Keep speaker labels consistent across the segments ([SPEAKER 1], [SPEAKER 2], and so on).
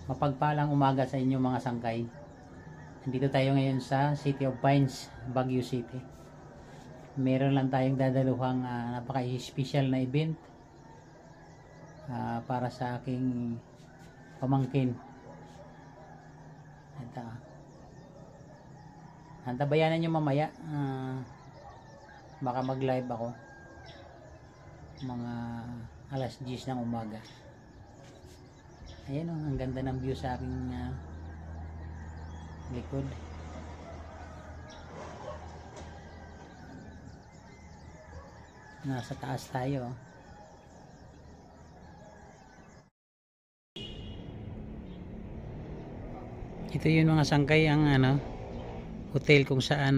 [SPEAKER 1] Mapagpalang umaga sa inyo mga sangkay. Nandito tayo ngayon sa City of Pines, Baguio City. Meron lang tayong dadaluhang napaka-special na event para sa aking pamangkin. Ito. Antabayanan nyo mamaya. Baka mag-live ako. Mga alas 10 ng umaga. Ayan o, ang ganda ng view sa aking likod. Nasa taas tayo. Ito yun mga sangkay, ang hotel kung saan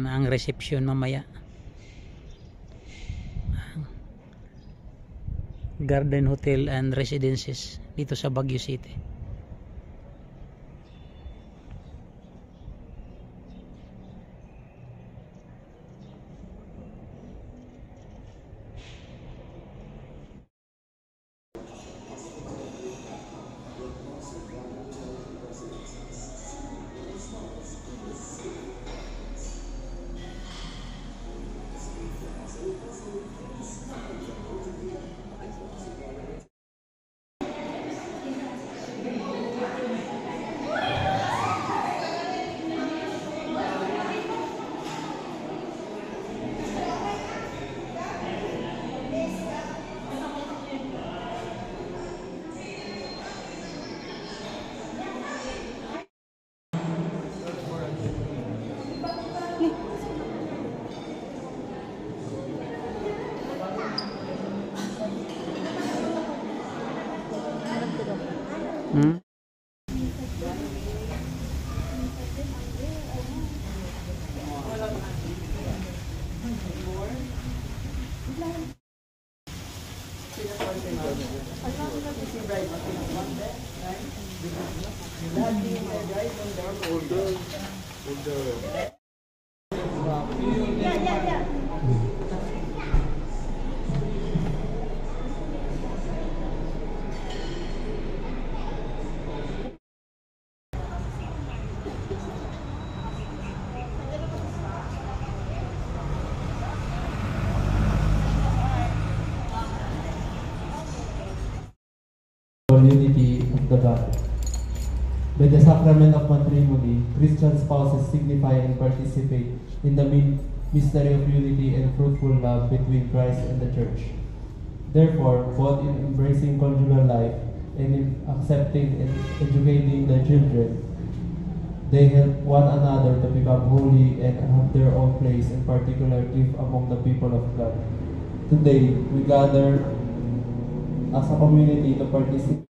[SPEAKER 1] ang reception mamaya. Garden Hotel and Residences dito sa Baguio City.
[SPEAKER 2] Unity of the God. By the sacrament of matrimony, Christian spouses signify and participate in the mystery of unity and fruitful love between Christ and the Church. Therefore, both in embracing conjugal life and in accepting and educating their children, they help one another to become holy and have their own place and particular gift among the people of God. Today, we gather as a community to participate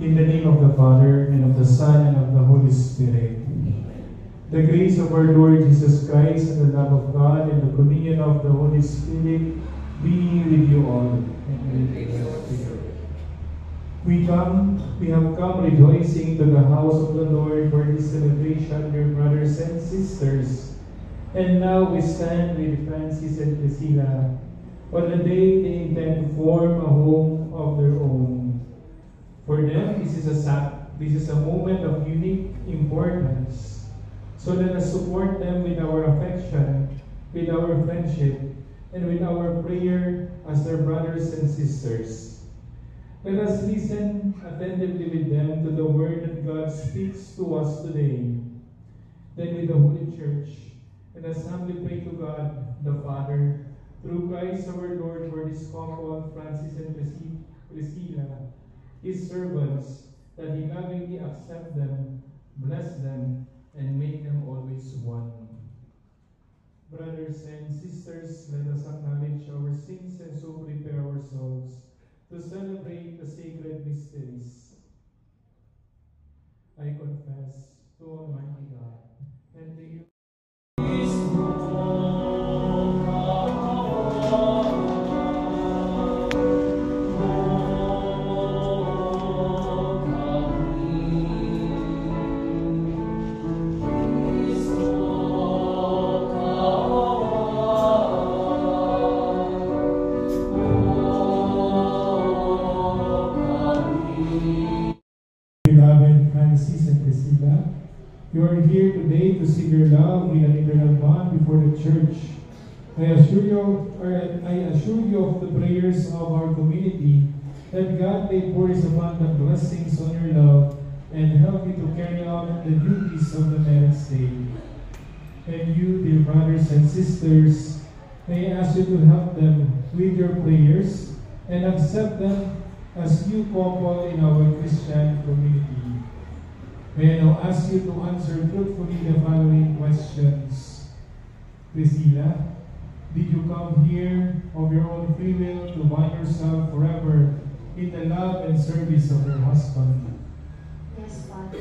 [SPEAKER 3] In the name of the Father, and of the Son, and of the Holy Spirit. The grace of our Lord Jesus Christ, and the love of God, and the communion of the Holy Spirit be with you all. And with your spirit. We have come rejoicing to the house of the Lord for this celebration, dear brothers and sisters. And now we stand with Francis and Priscilla on the day they intend to form a home of their own. For them, this is a moment of unique importance. So let us support them with our affection, with our friendship, and with our prayer as their brothers and sisters. Let us listen attentively with them to the word that God speaks to us today. Then with the Holy Church, let us humbly pray to God, the Father, through Christ our Lord, for this couple, Francis and Priscilla, His servants, that He lovingly accept them, bless them, and make them always one. Brothers and sisters, let us acknowledge our sins and so prepare ourselves to celebrate the sacred mysteries. I confess to Almighty God and to you. Beloved Francis and Priscilla, you are here today to seek your love with an eternal bond before the Church. I assure you of the prayers of our community that God may pour His abundant blessings on your love and help you to carry out the duties of the marriage state. And you, dear brothers and sisters, may I ask you to help them with your prayers and accept them as new couple in our Christian community. May I now ask you to answer truthfully the following questions. Priscilla, did you come here of your own free will to bind yourself forever in the love and service of your husband?
[SPEAKER 4] Yes, Father.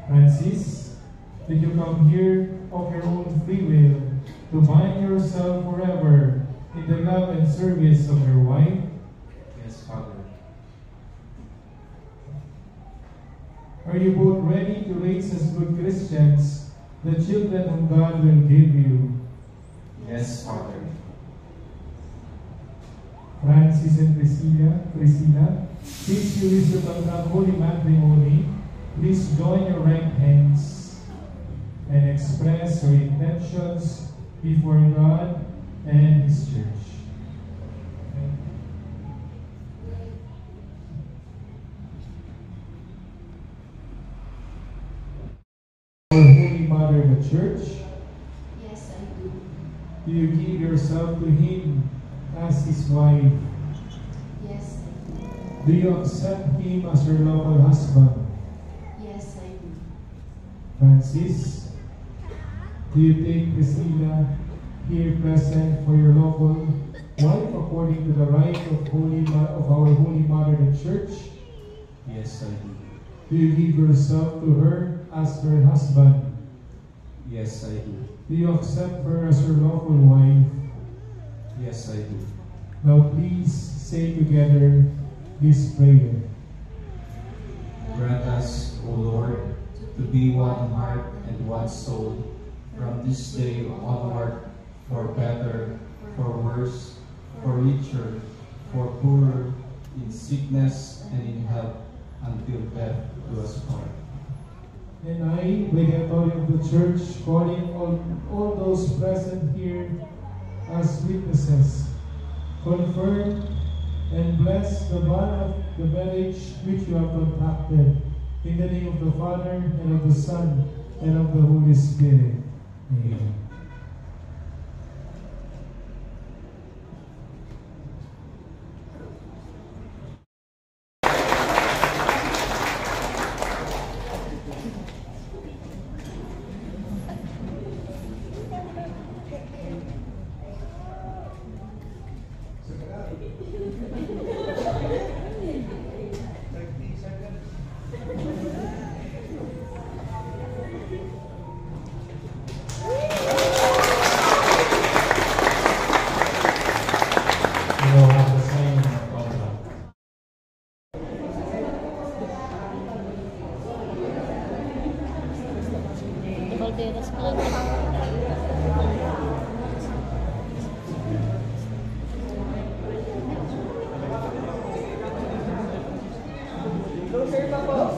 [SPEAKER 3] Francis, did you come here of your own free will to bind yourself forever in the love and service of your wife?
[SPEAKER 2] Yes, Father.
[SPEAKER 3] Are you both ready to raise as good Christians the children whom God will give you?
[SPEAKER 4] as Father.
[SPEAKER 3] Francis and Priscilla, since you visit the Holy Matrimony, please join your right hands and express your intentions before God and His Church. Our Holy Mother, the Church,
[SPEAKER 5] Yes, I do.
[SPEAKER 3] do you give yourself to Him as His wife?
[SPEAKER 5] Yes, I do.
[SPEAKER 3] Do you accept Him as your lawful husband?
[SPEAKER 5] Yes, I do.
[SPEAKER 3] Francis, do you take Priscilla here present for your lawful wife according to the rite of our Holy Mother, the Church?
[SPEAKER 4] Yes, I do.
[SPEAKER 3] Do you give yourself to her as her husband?
[SPEAKER 4] Yes, I do.
[SPEAKER 3] Do you accept her as your lawful wife?
[SPEAKER 4] Yes, I do.
[SPEAKER 3] Now please say together this prayer.
[SPEAKER 4] Grant us, O Lord, to be one heart and one soul from this day onward, for better, for worse, for richer, for poorer, in sickness and in health, until death do us part.
[SPEAKER 3] And I, by the authority of the Church, calling all those present here as witnesses, confirm and bless the bond of the marriage which you have contracted. In the name of the Father, and of the Son, and of the Holy Spirit. Amen.
[SPEAKER 6] Balderas pala.
[SPEAKER 7] Closer pa po.